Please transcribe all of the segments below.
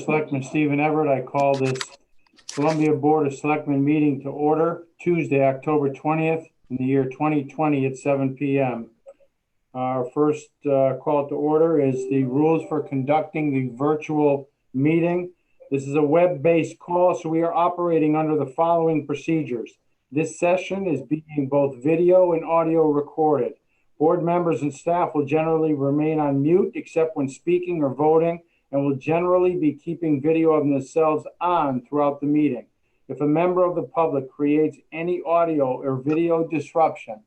Selectman Stephen Everett, I call this Columbia Board of Selectmen meeting to order Tuesday, October 20th in the year 2020 at 7 p.m. Our first call to order is the rules for conducting the virtual meeting. This is a web-based call, so we are operating under the following procedures. This session is being both video and audio recorded. Board members and staff will generally remain on mute except when speaking or voting, and will generally be keeping video of themselves on throughout the meeting. If a member of the public creates any audio or video disruption,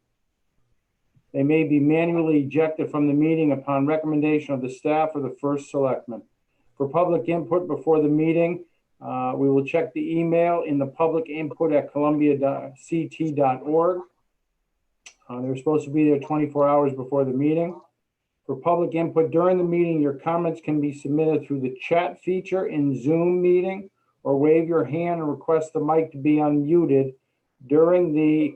they may be manually ejected from the meeting upon recommendation of the staff or the first selectman. For public input before the meeting, we will check the email in the public input at columbia.ct.org. They're supposed to be there 24 hours before the meeting. For public input during the meeting, your comments can be submitted through the chat feature in Zoom meeting, or wave your hand and request the mic to be unmuted during the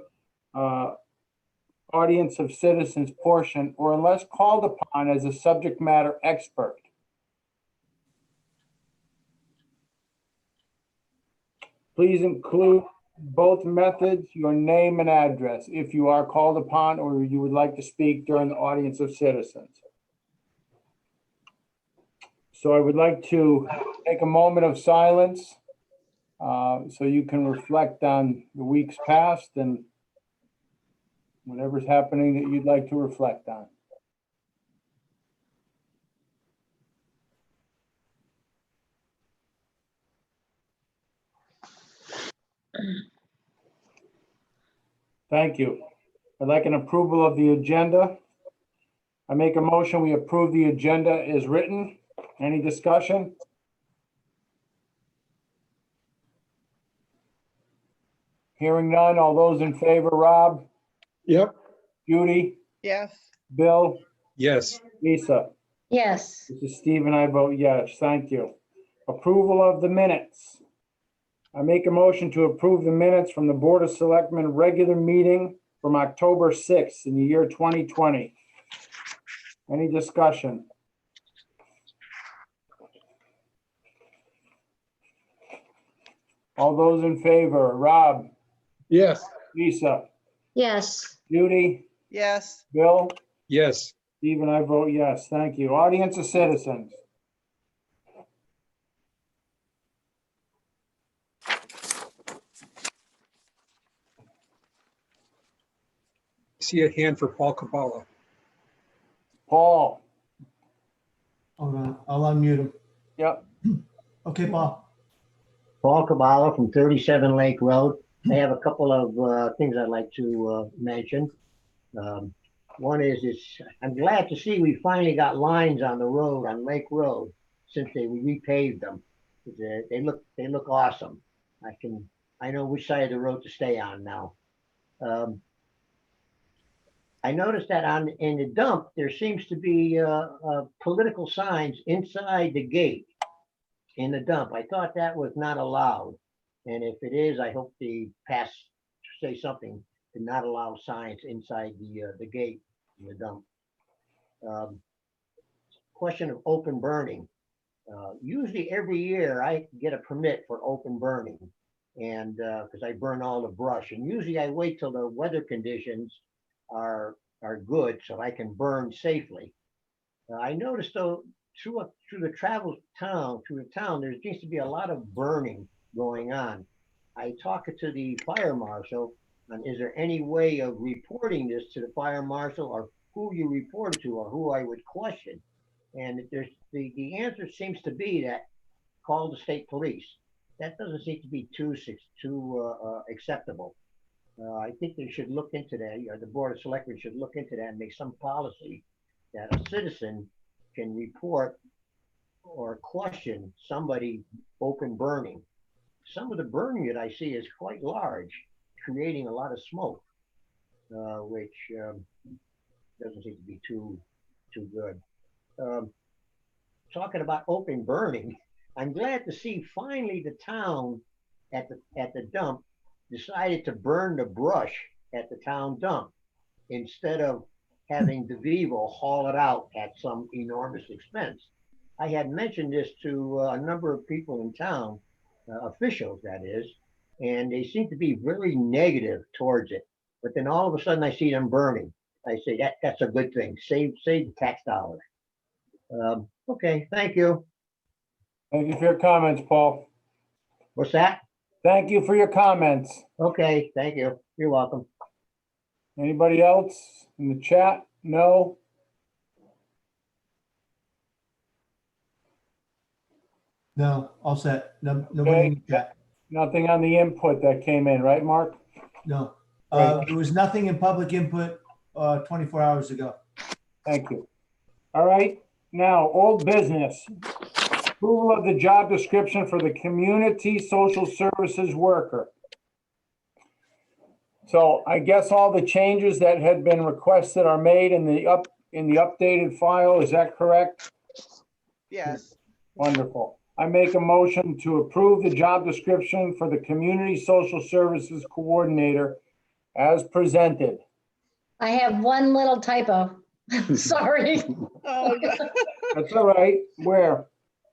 audience of citizens portion, or unless called upon as a subject matter expert. Please include both methods, your name and address, if you are called upon or you would like to speak during the audience of citizens. So I would like to take a moment of silence so you can reflect on the weeks past and whatever's happening that you'd like to reflect on. Thank you. I'd like an approval of the agenda. I make a motion we approve the agenda as written. Any discussion? Hearing none. All those in favor, Rob? Yep. Judy? Yes. Bill? Yes. Lisa? Yes. This is Steve and I vote yes. Thank you. Approval of the minutes. I make a motion to approve the minutes from the Board of Selectmen regular meeting from October 6th in the year 2020. Any discussion? All those in favor, Rob? Yes. Lisa? Yes. Judy? Yes. Bill? Yes. Steve and I vote yes. Thank you. Audience of citizens. See a hand for Paul Kubala. Paul? Hold on, I'll unmute him. Yep. Okay, Paul. Paul Kubala from 37 Lake Road. I have a couple of things I'd like to mention. One is I'm glad to see we finally got lines on the road on Lake Road since they repaved them. They look awesome. I know which side of the road to stay on now. I noticed that in the dump there seems to be political signs inside the gate in the dump. I thought that was not allowed, and if it is, I hope the pass say something to not allow signs inside the gate in the dump. Question of open burning. Usually every year I get a permit for open burning, and because I burn all the brush, and usually I wait till the weather conditions are good so I can burn safely. I noticed though through the town, there seems to be a lot of burning going on. I talked to the fire marshal, and is there any way of reporting this to the fire marshal, or who you report it to, or who I would question? And there's the answer seems to be that call the state police. That doesn't seem to be too acceptable. I think they should look into that, or the Board of Selectmen should look into that and make some policy that a citizen can report or question somebody open burning. Some of the burning that I see is quite large, creating a lot of smoke. which doesn't seem to be too good. Talking about open burning, I'm glad to see finally the town at the dump decided to burn the brush at the town dump instead of having DeVivo haul it out at some enormous expense. I had mentioned this to a number of people in town, officials that is, and they seem to be very negative towards it. But then all of a sudden I see them burning. I say that's a good thing. Save the tax dollars. Okay, thank you. Thank you for your comments, Paul. What's that? Thank you for your comments. Okay, thank you. You're welcome. Anybody else in the chat? No? No, all set. No, nobody in the chat. Nothing on the input that came in, right, Mark? No. Right. There was nothing in public input 24 hours ago. Thank you. All right, now, old business. Approval of the job description for the community social services worker. So I guess all the changes that had been requested are made in the updated file, is that correct? Yes, Wonderful. I make a motion to approve the job description for the community social services coordinator as presented. I have one little typo. Sorry. oh, yeah. That's all right. Where?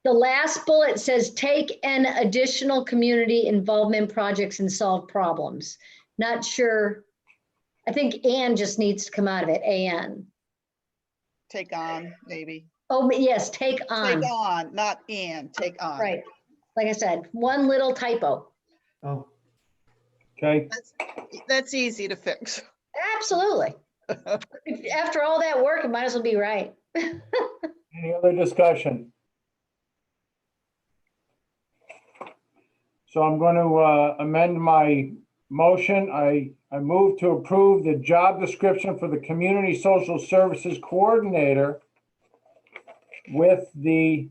The last bullet says, take an additional community involvement projects and solve problems. Not sure. I think "and" just needs to come out of it, "and." Take on, maybe. Oh, yes, take on. Take on, not and, take on. Right. Like I said, one little typo. Oh, Okay, That's easy to fix. Absolutely. After all that work, it might as well be right. any other discussion? So I'm going to amend my motion. I move to approve the job description for the community social services coordinator with the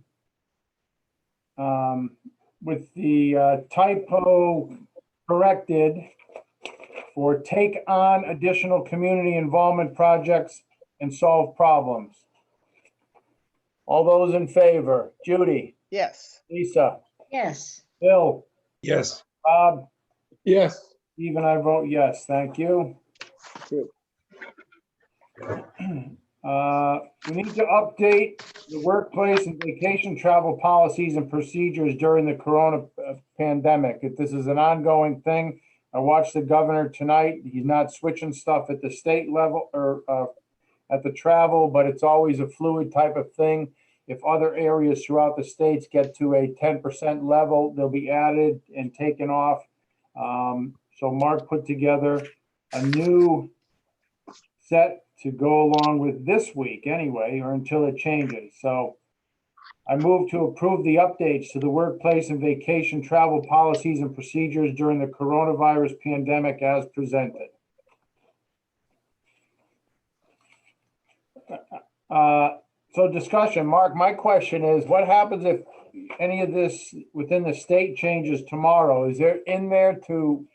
typo corrected for take on additional community involvement projects and solve problems. All those in favor? Judy, Yes. Lisa, Yes. Bill, Yes. Bob, Yes. Stephen, I vote yes. Thank you. Good. We need to update the workplace and vacation travel policies and procedures during the corona pandemic. If this is an ongoing thing, I watched the governor tonight. He's not switching stuff at the state level or at the travel, but it's always a fluid type of thing. If other areas throughout the states get to a 10% level, they'll be added and taken off. So Mark put together a new set to go along with this week anyway, or until it changes. So I move to approve the updates to the workplace and vacation travel policies and procedures during the coronavirus pandemic as presented. So discussion, Mark, my question is, what happens if any of this within the state changes tomorrow? Is there in there to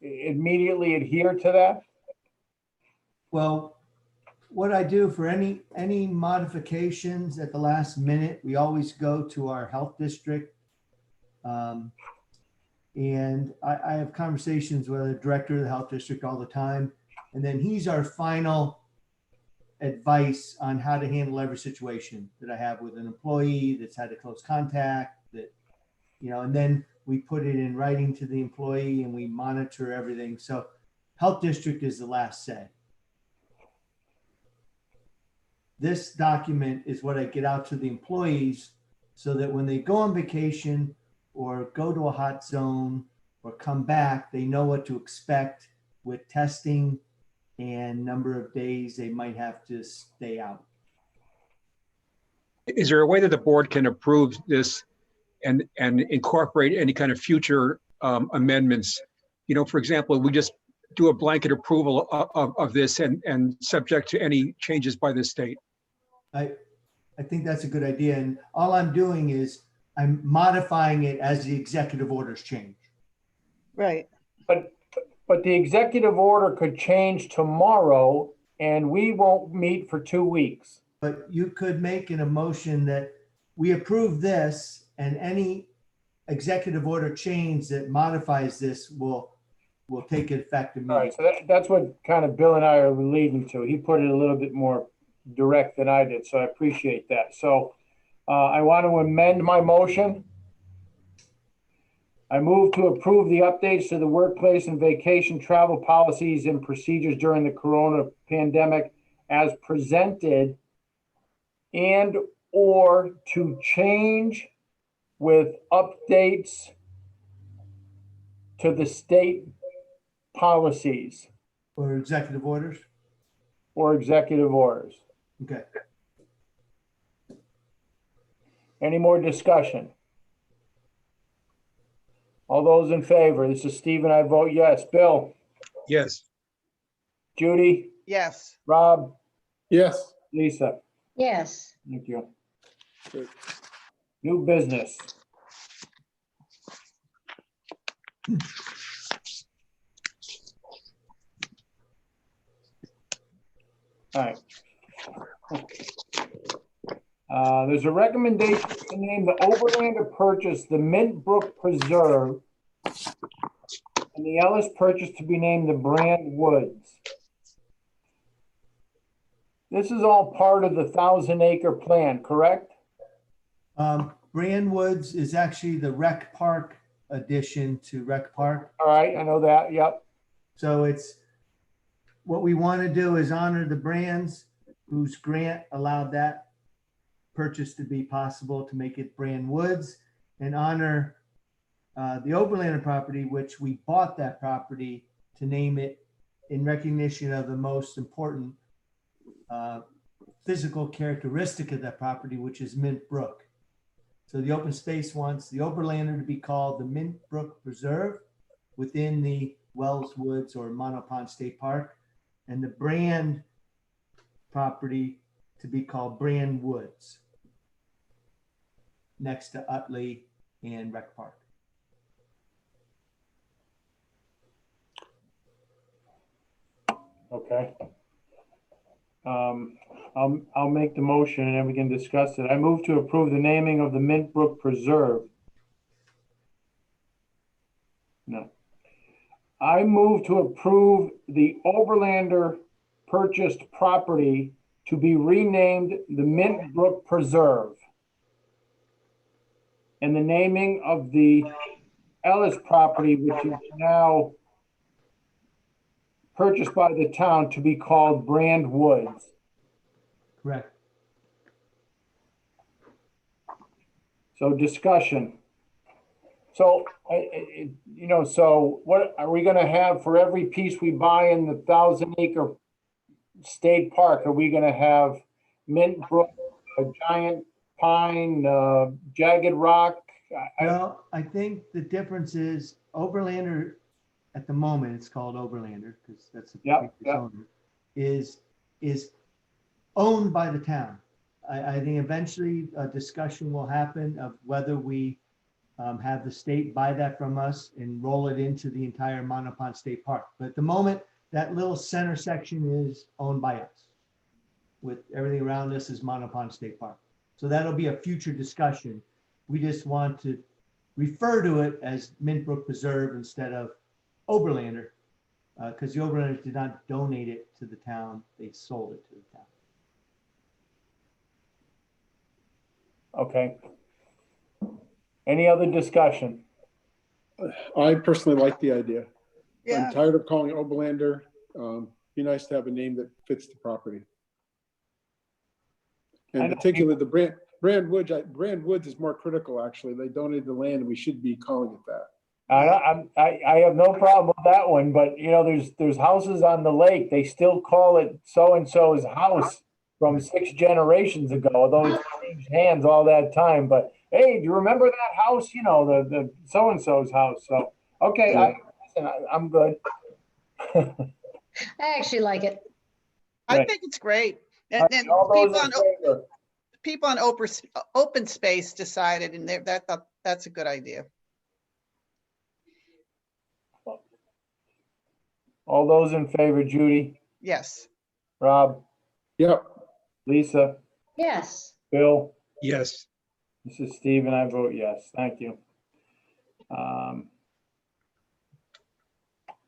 immediately adhere to that? well, what I do for any modifications at the last minute, we always go to our health district. And I have conversations with the director of the health district all the time. And then he's our final advice on how to handle every situation that I have with an employee that's had a close contact, that, and then we put it in writing to the employee and we monitor everything. So health district is the last say. This document is what I get out to the employees so that when they go on vacation or go to a hot zone or come back, they know what to expect with testing and number of days they might have to stay out. Is there a way that the board can approve this and incorporate any kind of future amendments? For example, we just do a blanket approval of this and subject to any changes by the state. I think that's a good idea. And all I'm doing is I'm modifying it as the executive orders change. Right. But But the executive order could change tomorrow and we won't meet for 2 weeks. But you could make an emotion that we approve this and any executive order change that modifies this will take effect All right, immediately. so that's what kind of Bill and I are leading to. He put it a little bit more direct than I did, so I appreciate that. So I want to amend my motion. I move to approve the updates to the workplace and vacation travel policies and procedures during the corona pandemic as presented and or to change with updates to the state policies Or executive orders. or executive orders. Okay. Any more discussion? All those in favor? This is Stephen. I vote yes. Bill, Yes. Judy, Yes. Rob, Yes. Lisa. Yes. Thank you. Good. New business. All right. There's a recommendation to name the Overlander purchase the Mint Brook Preserve and the Ellis purchase to be named the Brand Woods. This is all part of the 1,000-acre plan, correct? Brand Woods is actually the rec park addition to rec park. All right, I know that, yep. So it's, what we want to do is honor the Brands whose grant allowed that purchase to be possible to make it Brand Woods, and honor the Overlander property, which we bought that property to name it in recognition of the most important physical characteristic of that property, which is Mint Brook. So the open space wants the Overlander to be called the Mint Brook Preserve within the Wells Woods or Monopond State Park, and the Brand property to be called Brand Woods next to Utley and Rec Park. Okay. I'll make the motion and then we can discuss it. I move to approve the naming of the Mint Brook Preserve. No. I move to approve the Overlander purchased property to be renamed the Mint Brook Preserve. And the naming of the Ellis property, which is now purchased by the town, to be called Brand Woods. Correct. So discussion. So, so what are we gonna have for every piece we buy in the 1,000-acre state park? Are we gonna have Mint Brook, a giant pine, jagged rock? Well, I think the difference is Overlander, at the moment, it's called Overlander because that's the Yep, previous owner, is owned by the town. I think eventually a discussion will happen of whether we have the state buy that from us and roll it into the entire Monopond State Park. But at the moment, that little center section is owned by us. With everything around us is Monopond State Park. So that'll be a future discussion. We just want to refer to it as Mint Brook Preserve instead of Overlander, because the Overlanders did not donate it to the town. They sold it to the town. Okay. Any other discussion? I personally like the idea. Yeah. I'm tired of calling it Oberlander. Be nice to have a name that fits the property. I And know particularly the Brand Woods is more critical, actually. They donated the land and we should be calling it that. I have no problem with that one, but there's houses on the lake. They still call it so-and-so's house from 6 generations ago, although it's changed hands all that time. But hey, do you remember that house? The so-and-so's house. So, okay, Yeah. I'm good. I actually like it. I Right. think it's great. And then All those in favor? people on open space decided, and that's a good idea. All those in favor, Judy, Yes. Rob, Yep. Lisa, Yes. Bill, Yes. this is Steve, and I vote yes. Thank you.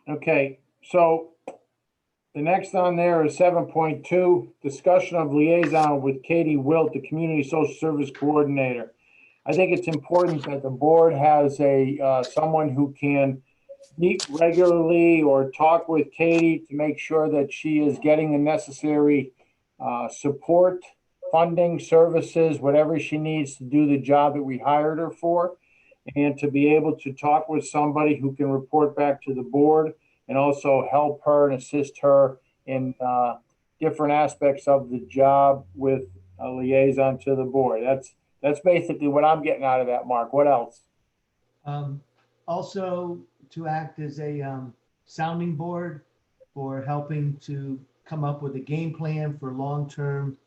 Okay, so the next on there is 7.2, discussion of liaison with Katie Wilt, the Community Social Service Coordinator. I think it's important that the board has someone who can meet regularly or talk with Katie to make sure that she is getting the necessary support, funding, services, whatever she needs to do the job that we hired her for, and to be able to talk with somebody who can report back to the board and also help her and assist her in different aspects of the job with a liaison to the board. That's basically what I'm getting out of that, Mark. What else? Also to act as a sounding board for helping to come up with a game plan for long-term,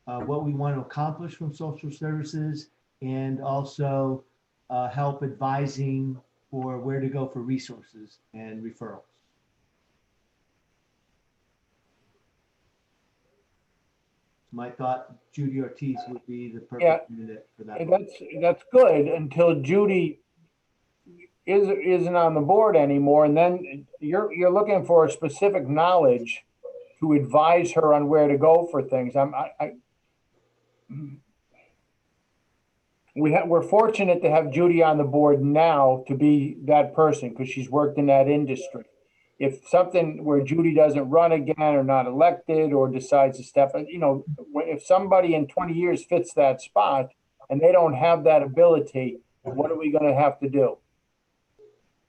what we want to accomplish from social services, and also help advising for where to go for resources and referrals. My thought, Judy Ortiz would be the Yeah. perfect candidate for that. That's good until Judy isn't on the board anymore, and then you're looking for a specific knowledge to advise her on where to go for things. We're fortunate to have Judy on the board now to be that person because she's worked in that industry. If something where Judy doesn't run again or not elected or decides to step, if somebody in 20 years fits that spot and they don't have that ability, what are we going to have to do?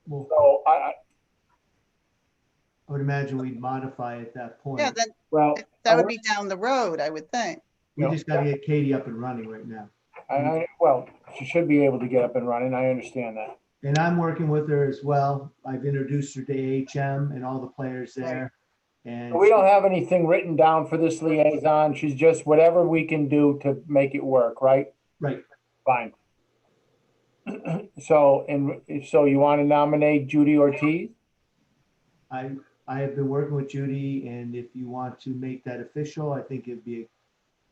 Well, So I would imagine we'd modify at that point. Yeah, well, that would be down the road, I would think. We just got to get Katie up and running right now. well, she should be able to get up and running. I understand that. And I'm working with her as well. I've introduced her to AHM and all the players there. And We don't have anything written down for this liaison. She's just whatever we can do to make it work, right? right. Fine. So you want to nominate Judy Ortiz? I have been working with Judy, and if you want to make that official, I think it'd be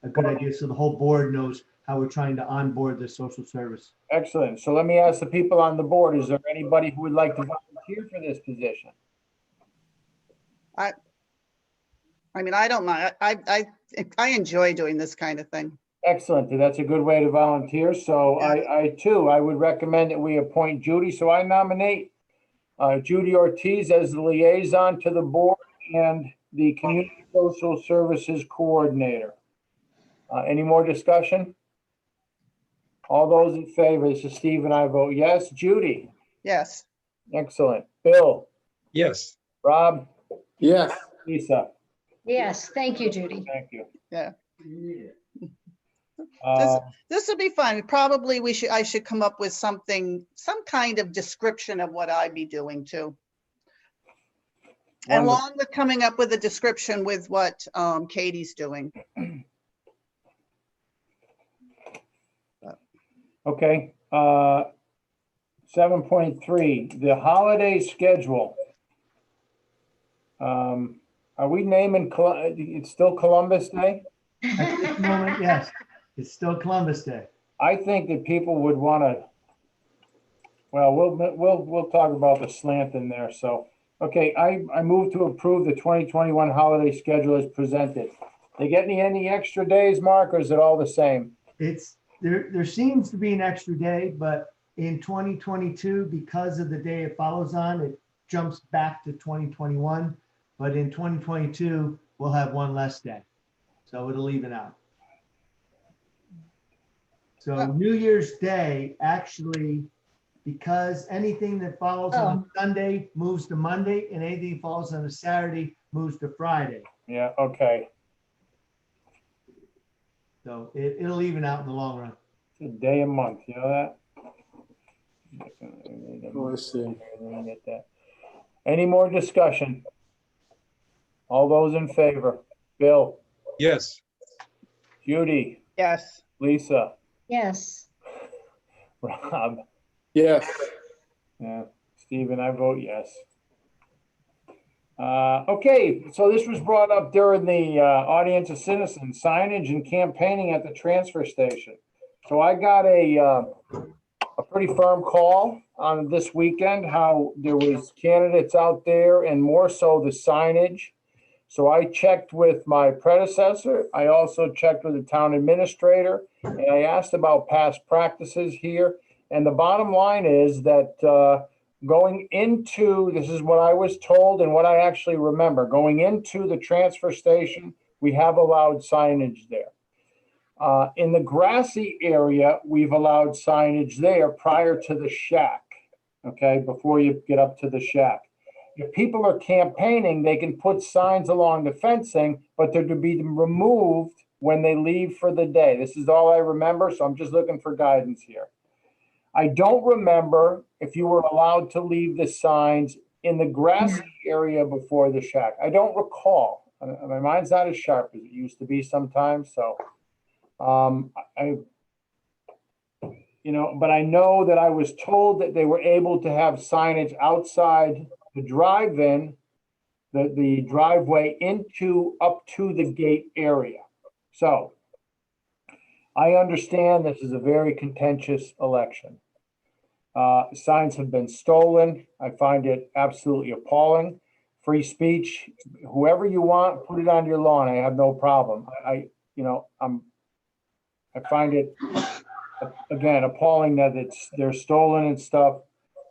a good idea so the whole board knows how we're trying to onboard the social service. Excellent. So let me ask the people on the board, is there anybody who would like to volunteer for this position? I mean, I don't mind. I enjoy doing this kind of thing. Excellent. That's a good way to volunteer. So I too, I would recommend that we appoint Judy. So I nominate Judy Ortiz as the liaison to the board and the Community Social Services Coordinator. Any more discussion? All those in favor, this is Steve and I vote yes. Judy? Yes. Excellent. Bill? Yes. Rob? Yes. Lisa? Yes. Thank you, Judy. Thank you. Yeah. Uh, This would be fun. Probably I should come up with some kind of description of what I'd be doing too. Wonderful. Along with coming up with a description with what Katie's doing. Okay, 7.3, the holiday schedule. Are we naming, it's still Columbus Day? At this moment, yes, it's still Columbus Day. I think that people would want to, well, we'll talk about the slant in there. So, okay, I move to approve the 2021 holiday schedule as presented. They get any extra days, Mark, or is it all the same? It's there seems to be an extra day, but in 2022, because of the day it follows on, it jumps back to 2021. But in 2022, we'll have one less day. So it'll even out. So New Year's Day, actually, because anything that falls on a Sunday moves to Monday, and anything that falls on a Saturday moves to Friday. Yeah, okay. So it'll even out in the long run. It's a day a month, you know that? Oh, I see. Get that. Any more discussion? All those in favor? Bill? Yes. Judy? Yes. Lisa? Yes. Rob? Yes. Yeah. Steve and I vote yes. Okay, so this was brought up during the audience of citizens, signage and campaigning at the transfer station. So I got a pretty firm call on this weekend, how there was candidates out there and more so the signage. So I checked with my predecessor. I also checked with the town administrator, and I asked about past practices here. And the bottom line is that going into, this is what I was told and what I actually remember, going into the transfer station, we have allowed signage there. In the grassy area, we've allowed signage there prior to the shack, okay, before you get up to the shack. If people are campaigning, they can put signs along the fencing, but they're to be removed when they leave for the day. This is all I remember, so I'm just looking for guidance here. I don't remember if you were allowed to leave the signs in the grassy area before the shack. I don't recall. My mind's not as sharp as it used to be sometimes, so but I know that I was told that they were able to have signage outside the drive-in, the driveway up to the gate area. So I understand this is a very contentious election. Signs have been stolen. I find it absolutely appalling. Free speech, whoever you want, put it on your lawn. I have no problem. I find it, again, appalling that they're stolen and stuff.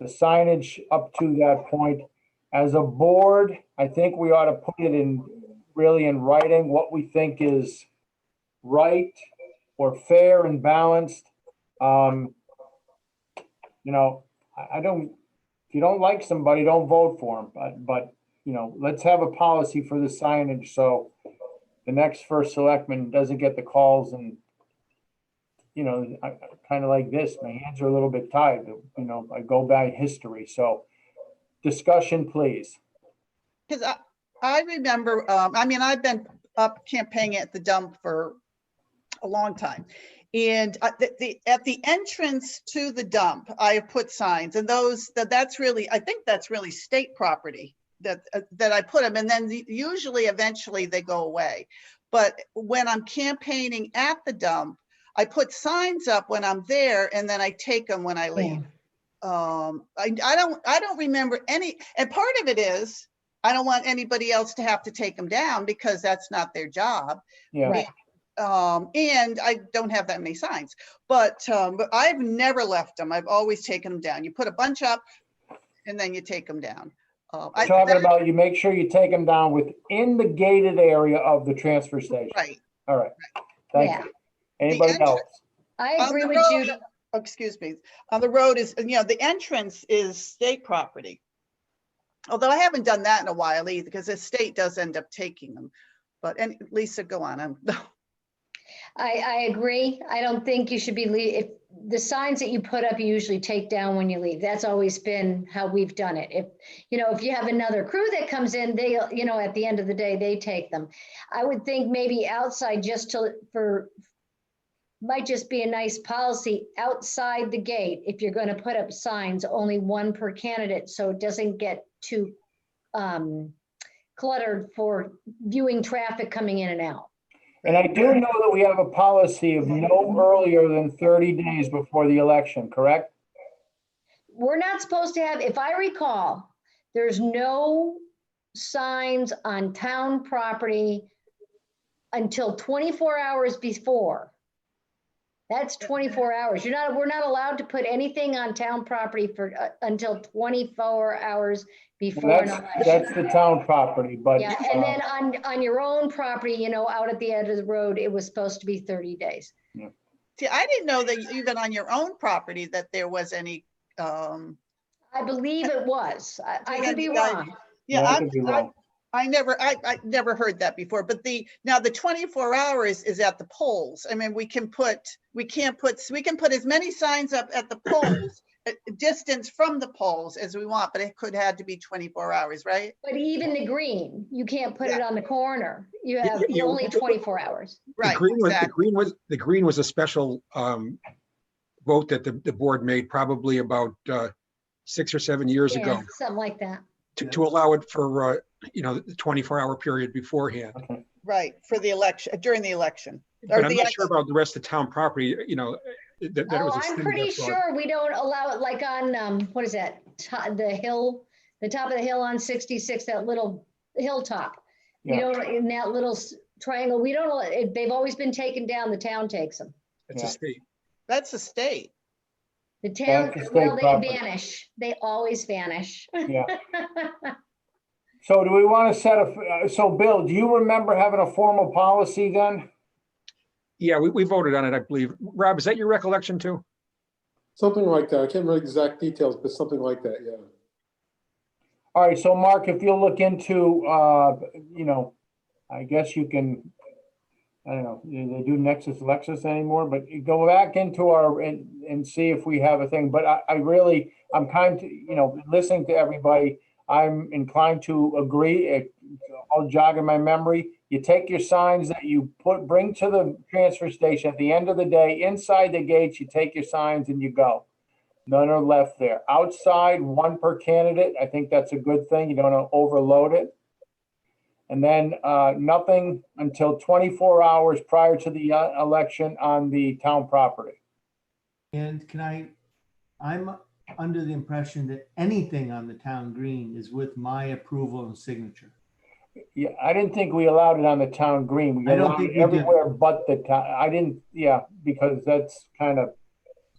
The signage up to that point, as a board, I think we ought to put it in writing what we think is right or fair and balanced. I don't, if you don't like somebody, don't vote for them, but let's have a policy for the signage so the next first selectman doesn't get the calls and I kind of like this, my hands are a little bit tied, I go by history. So discussion, please. Because I remember, I've been up campaigning at the dump for a long time. And at the entrance to the dump, I have put signs, and that's really, I think that's really state property that I put them, and then usually eventually they go away. But when I'm campaigning at the dump, I put signs up when I'm there, and then I take them when I leave. Yeah. I don't remember any, and part of it is I don't want anybody else to have to take them down because that's not their job. Yeah. Right. And I don't have that many signs, but I've never left them. I've always taken them down. You put a bunch up and then you take them down. Talking about you make sure you take them down within the gated area of the transfer station. Right. All right. Thank you. Anybody else? I agree with you. Excuse me. On the road is, the entrance is state property. Although I haven't done that in a while either, because the state does end up taking them. But Lisa, go on. I agree. I don't think you should be if the signs that you put up, you usually take down when you leave. That's always been how we've done it. If you have another crew that comes in, they, at the end of the day, they take them. I would think maybe outside might just be a nice policy outside the gate. If you're going to put up signs, only one per candidate, so it doesn't get too cluttered for viewing traffic coming in and out. And I do know that we have a policy of no earlier than 30 days before the election, correct? We're not supposed to have, if I recall, there's no signs on town property until 24 hours before. That's 24 hours. We're not allowed to put anything on town property until 24 hours before an election. That's the town property, but yeah. And then on your own property, out at the end of the road, it was supposed to be 30 days. Yeah. See, I didn't know that even on your own proproperty that there was any. I believe it was. I could be wrong. Yeah, I could be wrong. I never heard that before, but the 24 hours is at the polls. I mean, we can put as many signs up at the polls, distance from the polls as we want, but it could have to be 24 hours, right? But even the green, you can't put it on the corner. You have only 24 hours. Right. The green was a special vote that the board made probably about 6 or 7 years ago. Something like that. to allow it for, the 24-hour period beforehand. Okay. Right, for the election, during the election. But Or I'm the not sure about the rest of town property, that it Oh, was I'm extended pretty that far. sure we don't allow it like on, what is that? The hill, the top of the hill on 66, that little hilltop. We Yeah. don't, in that little triangle, we don't, they've always been taken down. The town takes them. It's Yeah. a state. That's the state. The town, That's a state well, they property. vanish. They always vanish. Yeah. So do we want to set so Bill, do you remember having a formal policy then? Yeah, we voted on it, I believe. Rob, is that your recollection too? Something like that. I can't remember the exact details, but something like that, yeah. All right, so Mark, if you'll look into, I guess you can, I don't know, do they do Nexus Lexus anymore? But you go back into and see if we have a thing. But I'm kind to, listening to everybody, I'm inclined to agree. I'll jog in my memory. You take your signs that you bring to the transfer station at the end of the day, inside the gates, you take your signs and you go. None are left there. Outside, one per candidate. I think that's a good thing. You don't overload it. And then nothing until 24 hours prior to the election on the town property. And I'm under the impression that anything on the town green is with my approval and signature. Yeah, I didn't think we allowed it on the town green. We I don't allowed think it we did. everywhere but the town. I didn't, because that's kind of,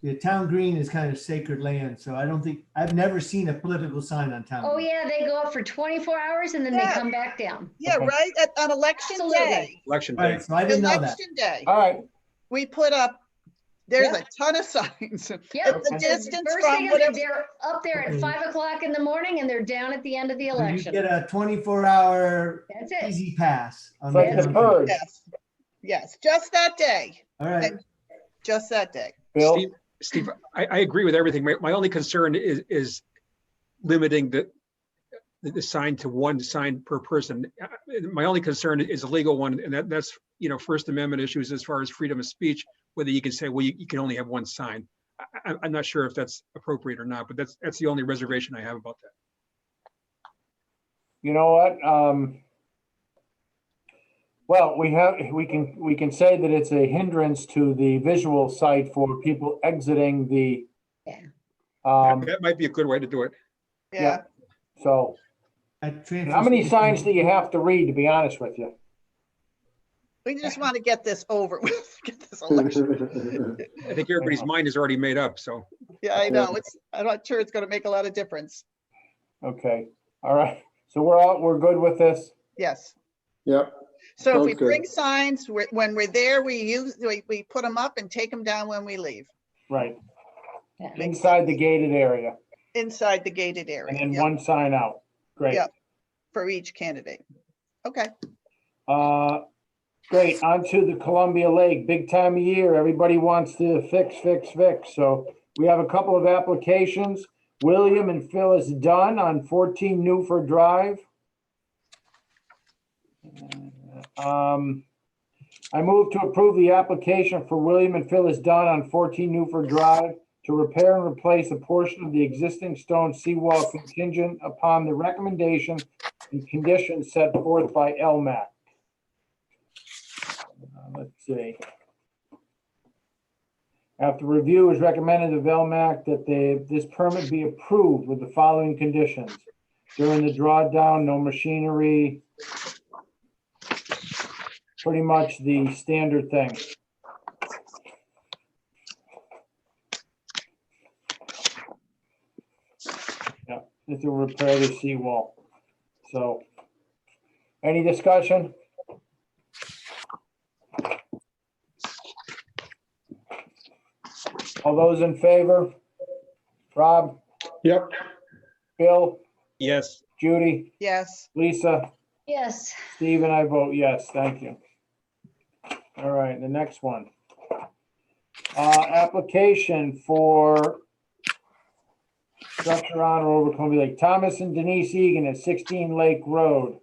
The town green is kind of sacred land, so I've never seen a political sign on town. Oh, green. yeah, they go up for 24 hours and then they Yeah. come back down. Yeah, Okay. right, on election day. Absolutely. Election All day. right, so I didn't know that. Election day, all right. we put up, there's Yeah. a ton of signs. Yep. The distance First from thing is whatever, they're up there at Okay. 5 o'clock in the morning and they're down at the end of the So you election. get a 24-hour That's it. easy pass. On It's like the the town That's green. purge. yes, just that day, All right. just that day. Bill, Steve, I agree with everything. My only concern is limiting the sign to one sign per person. My only concern is a legal one, and that's, First Amendment issues as far as freedom of speech, whether you can say, well, you can only have one sign. I'm not sure if that's appropriate or not, but that's the only reservation I have about that. you know what? Well, we can say that it's a hindrance to the visual site for people exiting the. Yeah. That might be a good way to do it. Yeah, So At transfer how many station- signs do you have to read, to be honest with you? we just want to get this over with, get this election. I think everybody's mind is already made up, so. Yeah, I know, I'm not sure it's gonna make a lot of difference. Okay, all right. So we're good with this? Yes. Yep. So if we Sounds good. bring signs, when we're there, we put them up and take them down when we leave, Right. Yeah. Inside the gated area inside the gated and area. then Yep, one sign out. Great. Yep. for each candidate. Okay, Great. On to the Columbia Lake. Big time of year. Everybody wants to fix. So we have a couple of applications. William and Phyllis Dunn on 14 Newford Drive. I move to approve the application for William and Phyllis Dunn on 14 Newford Drive to repair and replace a portion of the existing stone seawall contingent upon the recommendation and conditions set forth by LMAC. Let's see. After review, is recommended of LMAC that this permit be approved with the following conditions. During the drawdown, no machinery. Pretty much the standard thing. Yeah, it's a repair the seawall. So, any discussion? All those in favor? Rob, Yep. Bill, Yes. Judy, yes, Lisa, Yes. Steve, and I vote yes. Thank you. All right, the next one. Application for structure on or over Columbia Lake. Thomas and Denise Egan at 16 Lake Road.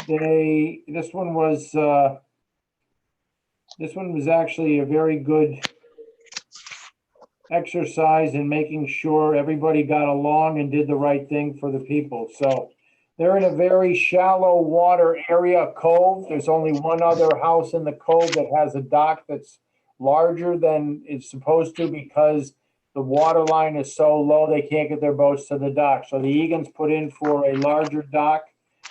This one was actually a very good exercise in making sure everybody got along and did the right thing for the people. So they're in a very shallow water area, cove. There's only one other house in the cove that has a dock that's larger than it's supposed to because the water line is so low, they can't get their boats to the dock. So the Egan's put in for a larger dock.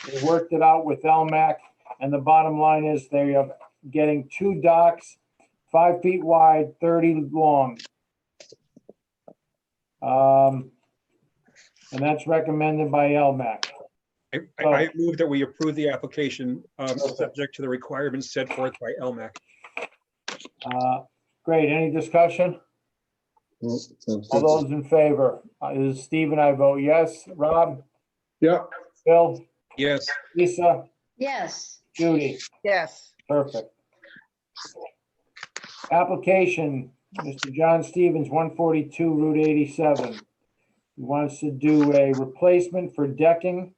They worked it out with LMAC, and the bottom line is they are getting 2 docks, 5 feet wide, 30 long. And that's recommended by LMAC. I move that we approve the application, subject to the requirements set forth by LMAC. Great, any discussion? All those in favor? This is Steve and I vote yes. Rob? Yeah, Bill? Yes, Lisa? Yes, Judy? Yes, Perfect. Application, Mr. John Stevens, 142 Route 87. He wants to do a replacement for decking.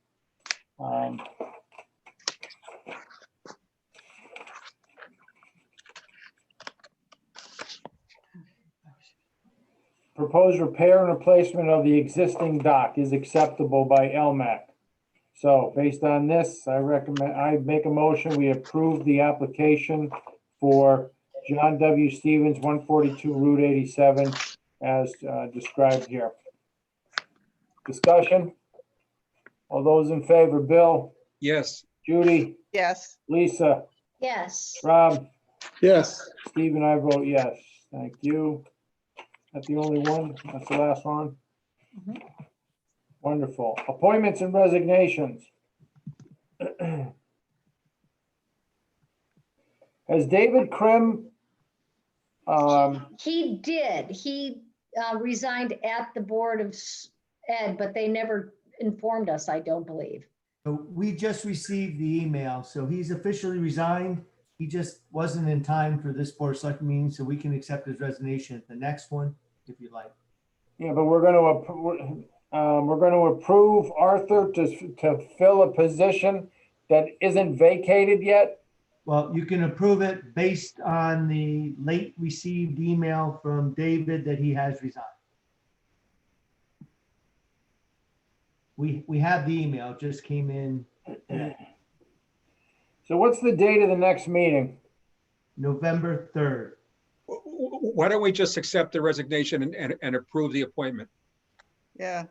Proposed repair and replacement of the existing dock is acceptable by LMAC. So based on this, I make a motion, we approve the application for John W. Stevens, 142 Route 87, as described here. Discussion? All those in favor, Bill, yes, Judy, yes, Lisa, yes. Rob, yes. Steve and I vote yes. Thank you. That's the only one? That's the last one? Mhm. Wonderful. Appointments and resignations. Has David Krim, He did. He resigned at the Board of Ed, but they never informed us, I don't believe. So we just received the email, so he's officially resigned. He just wasn't in time for this board of selectmen meeting, so we can accept his resignation at the next one, if you'd like. yeah, but we're gonna approve Arthur to fill a position that isn't vacated yet? Well, you can approve it based on the late received email from David that he has resigned. We have the email, it just came in So what's the date of the next meeting? November 3rd. why don't we just accept the resignation and approve the appointment? yeah.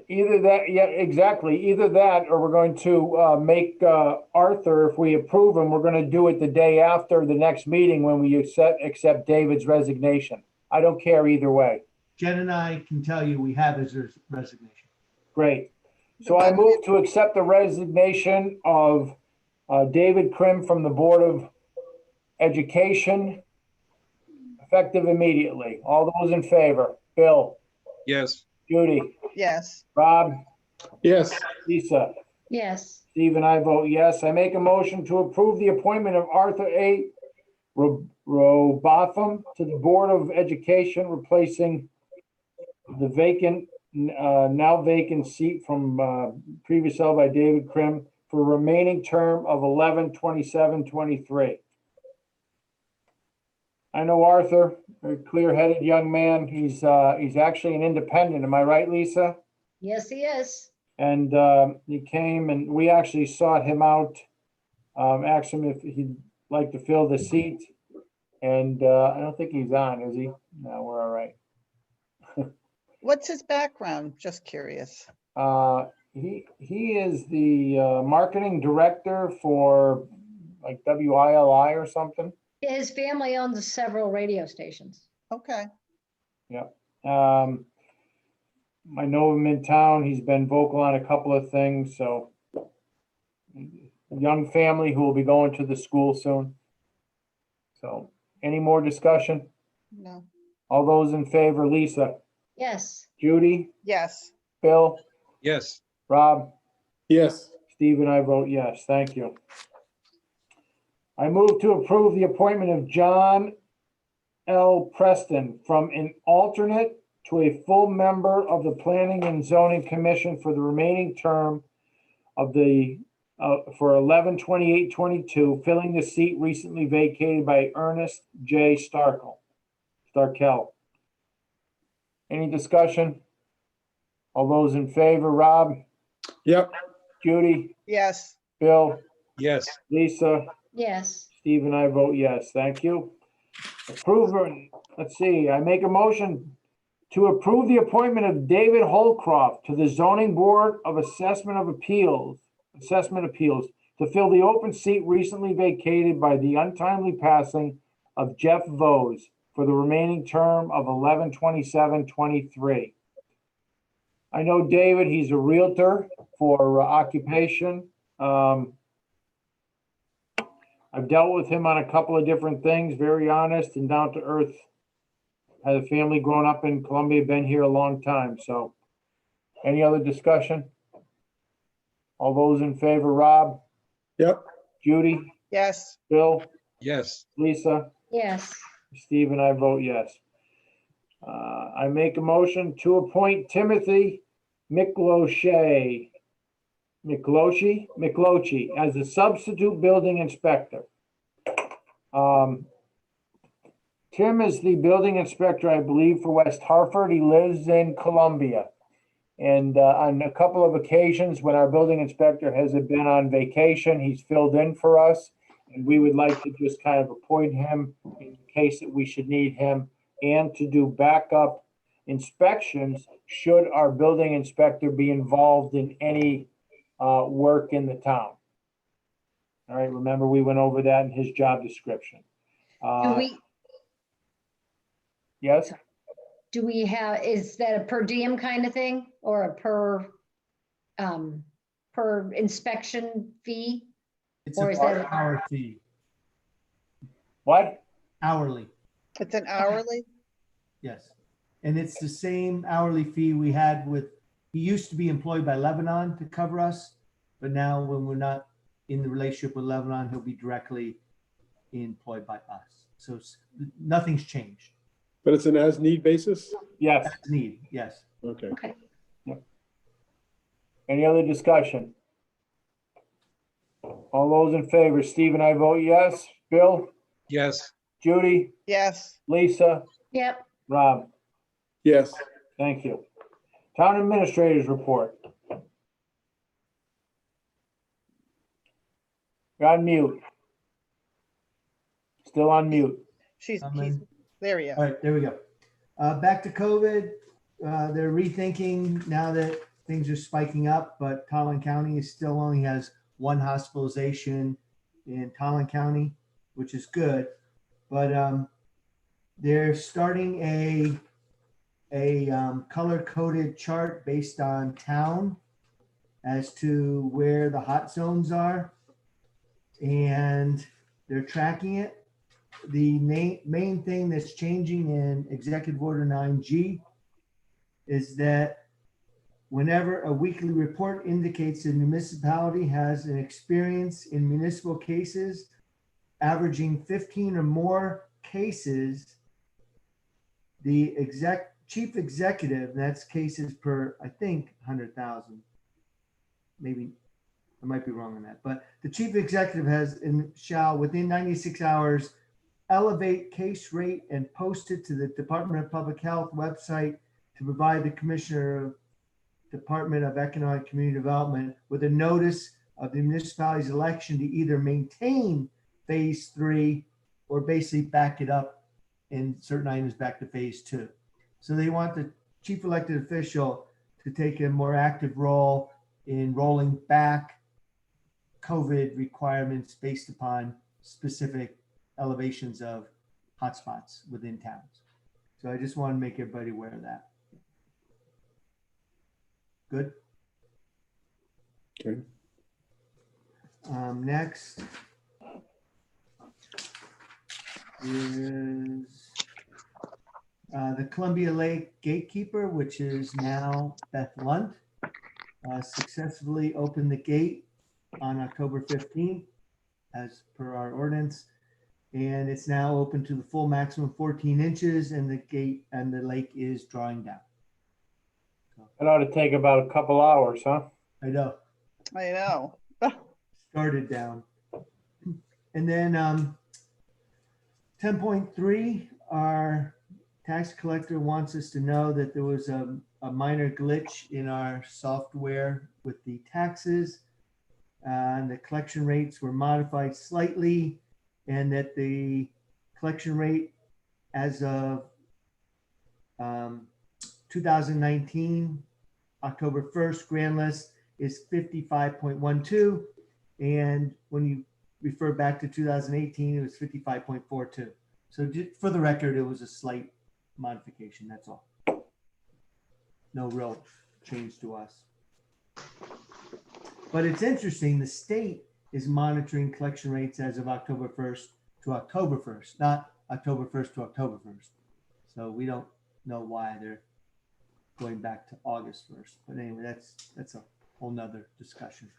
Either that, yeah, exactly. Either that, or we're going to make Arthur, if we approve him, we're going to do it the day after the next meeting when we accept David's resignation. I don't care either way. Jen and I can tell you we have his resignation. Great. So I move to accept the resignation of David Krim from the Board of Education, effective immediately. All those in favor? Bill, Yes, Judy, Yes, Rob, Yes, Lisa, Yes, Steve and I vote yes. I make a motion to approve the appointment of Arthur A. Robotham to the Board of Education, replacing the vacant, now vacant seat from previous held by David Krim for a remaining term of 11/27/23. I know Arthur, a clear-headed young man. He's actually an independent. Am I right, Lisa? yes, he is. And he came and we actually sought him out, asked him if he'd like to fill the seat. And I don't think he's on, is he? No, we're all right. what's his background? Just curious. He is the marketing director for like WILI or something. His family owns several radio stations. Okay, I know him in town. He's been vocal on a couple of things, so young family who will be going to the school soon. So any more discussion? no, All those in favor, Lisa, Yes, Judy, yes, Bill, yes, Rob, yes, Steve and I vote yes. Thank you. I move to approve the appointment of John L. Preston from an alternate to a full member of the Planning and Zoning Commission for the remaining term of the, for 11/28/22, filling the seat recently vacated by Ernest J. Starkel. Any discussion? All those in favor, Rob, Yep, Judy, Yes, Bill, Yes, Lisa, Yes, Steve and I vote yes. Thank you. Let's see, I make a motion to approve the appointment of David Holcroft to the Zoning Board of Assessment Appeals to fill the open seat recently vacated by the untimely passing of Jeff Vose for the remaining term of 11/27/23. I know David, he's a Realtor for occupation. I've dealt with him on a couple of different things, very honest and down to earth. Had a family growing up in Columbia, been here a long time, so. Any other discussion? All those in favor, Rob, yep, Judy, yes, Bill, yes, Lisa, yes, Steve and I vote yes. I make a motion to appoint Timothy Micloche as a substitute building inspector. Tim is the building inspector, I believe, for West Hartford. He lives in Columbia. And on a couple of occasions when our building inspector has been on vacation, he's filled in for us. And we would like to just kind of appoint him in case that we should need him and to do backup inspections should our building inspector be involved in any work in the town. All right, remember we went over that in his job description. Yes? do we have, is that a per diem kind of thing or a per inspection fee? It's Or a is that- per hour fee, What? hourly, it's an hourly. yes. And it's the same hourly fee we had with, he used to be employed by Lebanon to cover us, but now when we're not in the relationship with Lebanon, he'll be directly employed by us. So nothing's changed. but it's an as-need basis? Yes. As need, yes. Okay. Okay, Any other discussion? All those in favor, Steve and I vote yes. Bill, yes, Judy, Yes, Lisa, yep, Rob, Yes, thank you. Town administrators report. You're on mute. Still on mute. he's, in. there he is. All right, there we go. Back to COVID. They're rethinking now that things are spiking up, but Collin County still only has one hospitalization in Collin County, which is good. But they're starting a color-coded chart based on town as to where the hot zones are. And they're tracking it. The main thing that's changing in Executive Order 9G is that whenever a weekly report indicates a municipality has an experience in municipal cases averaging 15 or more cases, the chief executive, that's cases per, I think, 100,000, maybe I might be wrong on that, but the chief executive has and shall within 96 hours elevate case rate and post it to the Department of Public Health website to provide the Commissioner of Department of Economic Community Development with a notice of the municipality's election to either maintain phase 3 or basically back it up in certain items back to phase 2. So they want the chief elected official to take a more active role in rolling back COVID requirements based upon specific elevations of hotspots within towns. So I just want to make everybody aware of that. Good. okay. Next is the Columbia Lake Gatekeeper, which is now Beth Lunt, successfully opened the gate on October 15th, as per our ordinance. And it's now open to the full maximum 14 inches and the gate and the lake is drawing down. It ought to take about a couple hours, huh? I know. I know. Started down. And then 10.3, our tax collector wants us to know that there was a minor glitch in our software with the taxes. And the collection rates were modified slightly, and that the collection rate as of 2019, October 1st, grand list is 55.12. And when you refer back to 2018, it was 55.42. So just for the record, it was a slight modification, that's all. No real change to us. But it's interesting, the state is monitoring collection rates as of October 1st to October 1st, not October 1st to October 1st. So we don't know why they're going back to August 1st. But anyway, that's a whole nother discussion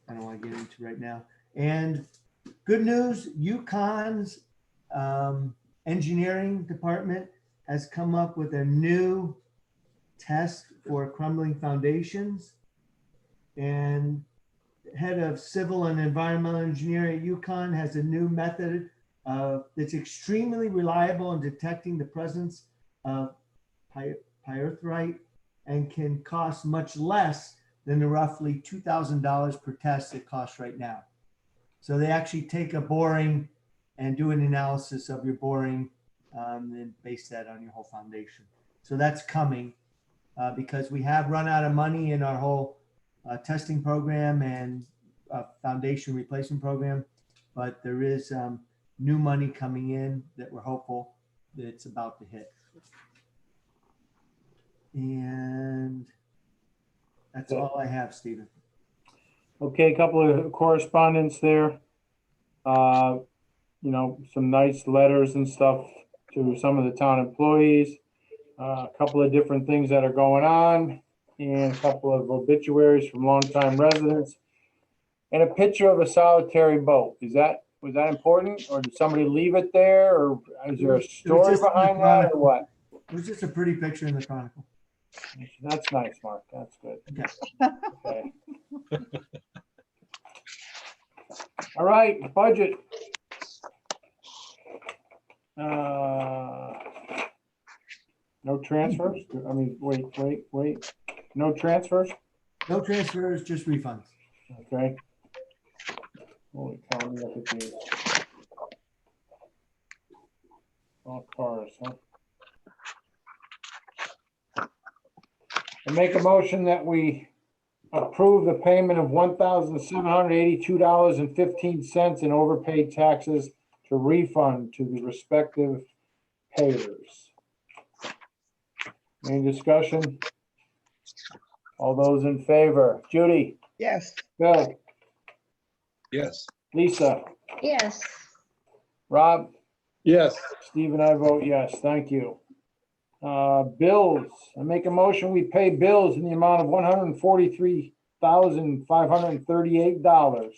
I don't want to get into right now. And good news, UConn's engineering department has come up with a new test for crumbling foundations. And head of civil and environmental engineering at UConn has a new method that's extremely reliable in detecting the presence of pyrethroid and can cost much less than the roughly $2,000 per test it costs right now. So they actually take a boring and do an analysis of your boring and base that on your whole foundation. So that's coming because we have run out of money in our whole testing program and foundation replacement program, but there is new money coming in that we're hopeful that it's about to hit. And that's all I have, Stephen. Okay, a couple of correspondence there. You know, some nice letters and stuff to some of the town employees. A couple of different things that are going on, and a couple of obituaries from longtime residents, and a picture of a solitary boat. Was that important, or did somebody leave it there, or is there a story behind that, or what? It was just a pretty picture in the Chronicle. That's nice, Mark. That's good. Yeah. Okay. All right, budget. No transfers? I mean, wait. No transfers? No transfers, just refunds. Okay. Holy cow, let me look at these. All cars, huh? I make a motion that we approve the payment of $1,782.15 in overpaid taxes to refund to the respective payers. Any discussion? All those in favor? Judy? Yes. Bill? Yes. Lisa? Yes. Rob? Yes, Steve and I vote yes. Thank you. Bills. I make a motion we pay bills in the amount of $143,538,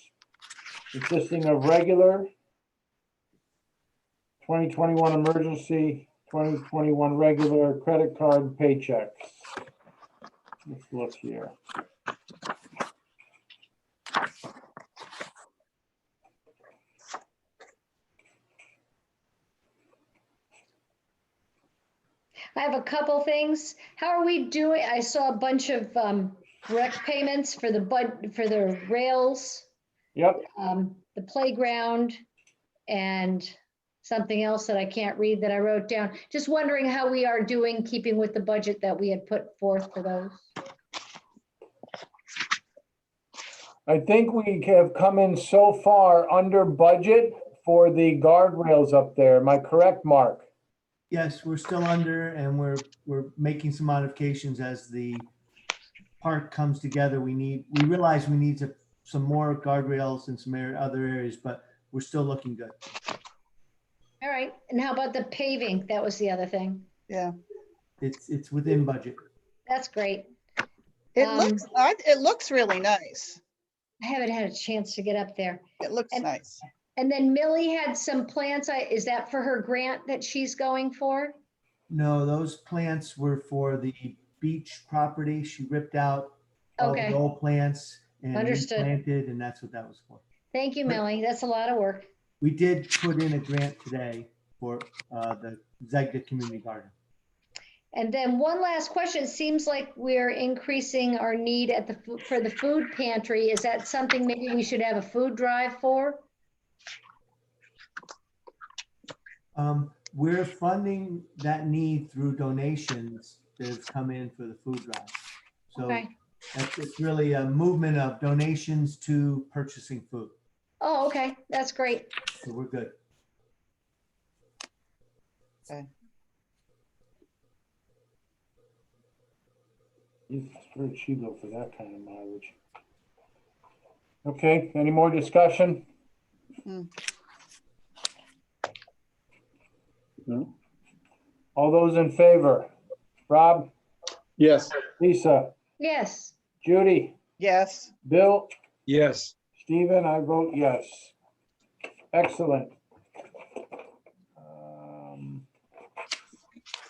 consisting of regular 2021 emergency, 2021 regular credit card paychecks. Let's look here. I have a couple things. How are we doing? I saw a bunch of rec payments for the rails, Yep. the playground, and something else that I can't read that I wrote down. Just wondering how we are doing, keeping with the budget that we had put forth for those. I think we have come in so far under budget for the guardrails up there. Am I correct, Mark? Yes, we're still under, and we're making some modifications as the park comes together. We realize we need some more guardrails in some other areas, but we're still looking good. All right. And how about the paving? That was the other thing. Yeah. It's within budget. That's great. It looks really nice. I haven't had a chance to get up there. It looks nice. And then Millie had some plants. Is that for her grant that she's going for? No, those plants were for the beach property. She ripped out all the Okay. old plants and Understood. replanted, and that's what that was for. Thank you, Millie. That's a lot of work. We did put in a grant today for the Zegda Community Garden. And then one last question. It seems like we're increasing our need at for the food pantry. Is that something maybe we should have a food drive for? We're funding that need through donations that have come in for the food drive. So Okay. it's really a movement of donations to purchasing food. Oh, okay. That's great. So we're good. Okay. It's very cheap though for that kind of mileage. Okay, any more discussion? No? All those in favor? Rob, Yes. Lisa, Yes. Judy, Yes. Bill, Yes. Stephen, I vote yes. Excellent.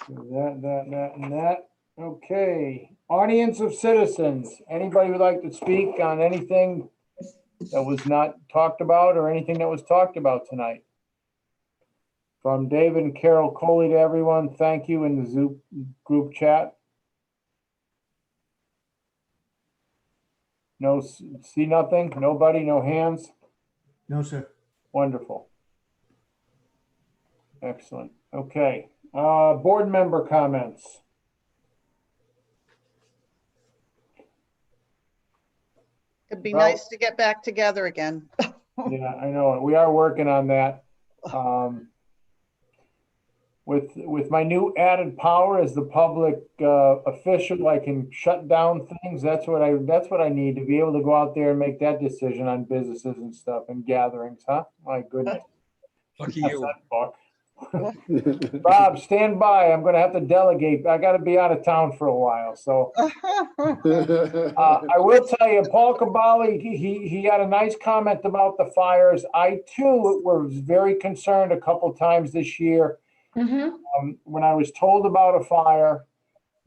That, and that. Okay, audience of citizens. Anybody would like to speak on anything that was not talked about or anything that was talked about tonight? From David and Carol Coley to everyone, thank you in the Zoom group chat. No, see nothing? Nobody, no hands? No, sir. Wonderful. Excellent. Okay, board member comments. It'd be Well- nice to get back together again. Yeah, I know. We are working on that. With my new added power as the public official, I can shut down things. That's what I need to be able to go out there and make that decision on businesses and stuff and gatherings, huh? My goodness. Lucky That's you. that book. Bob, stand by. I'm gonna have to delegate. I gotta be out of town for a while, so. I will tell you, Paul Kubala, he had a nice comment about the fires. I too was very concerned a couple times this year. When I was told about a fire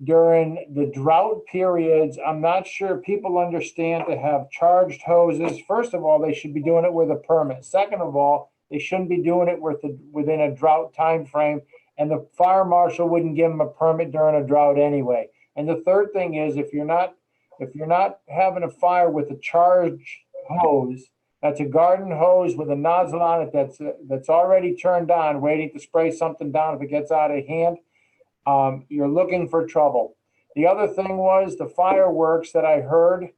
during the drought periods, I'm not sure people understand to have charged hoses. First of all, they should be doing it with a permit. Second of all, they shouldn't be doing it within a drought time frame, and the fire marshal wouldn't give them a permit during a drought anyway. And the third thing is, if you're not having a fire with a charged hose, that's a garden hose with a nozzle on it that's already turned on, waiting to spray something down if it gets out of hand, you're looking for trouble. The other thing was the fireworks that I heard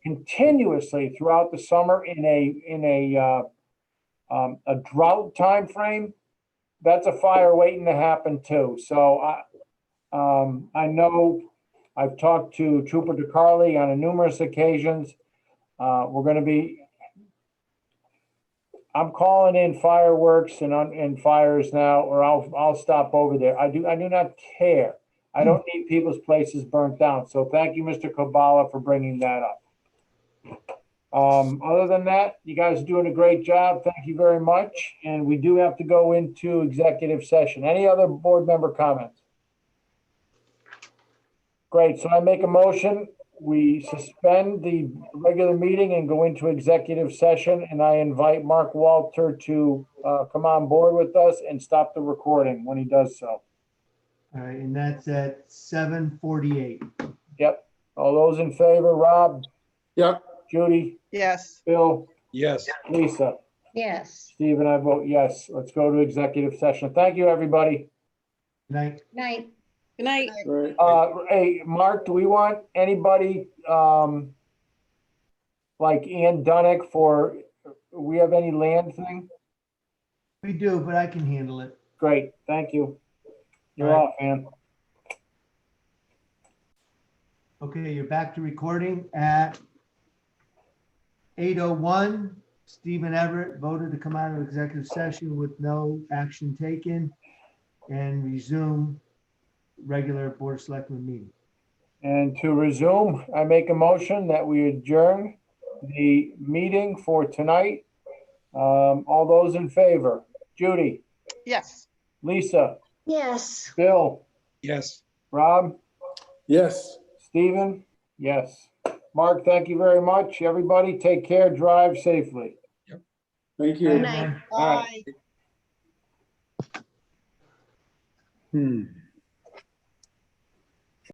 continuously throughout the summer in a drought time frame. That's a fire waiting to happen too. So I know I've talked to Trooper DeCarly on numerous occasions. I'm calling in fireworks and fires now, or I'll stop over there. I do not care. I don't need people's places burnt down. So thank you, Mr. Kubala, for bringing that up. Other than that, you guys are doing a great job. Thank you very much. And we do have to go into executive session. Any other board member comments? Great. So I make a motion. We suspend the regular meeting and go into executive session. And I invite Mark Walter to come on board with us and stop the recording when he does so. All right, and that's at 7:48. Yep. All those in favor, Rob, Yep. Judy, Yes. Bill, Yes. Lisa, Yes. Steve, and I vote yes. Let's go to executive session. Thank you, everybody. Night. Night. Good night. All right. Hey, Mark, do we want anybody like Ann Dunick for, we have any land thing? We do, but I can handle it. Great, thank you. You're All right. off, man. Okay, you're back to recording at 8:01. Stephen Everett voted to come out of executive session with no action taken and resume regular Board of Selectmen meeting. And to resume, I make a motion that we adjourn the meeting for tonight. All those in favor, Judy, Yes. Lisa, Yes. Bill, Yes. Rob, Yes. Stephen, yes. Mark, thank you very much. Everybody, take care, drive safely. Thank Good you. night. All right. Bye. Hmm.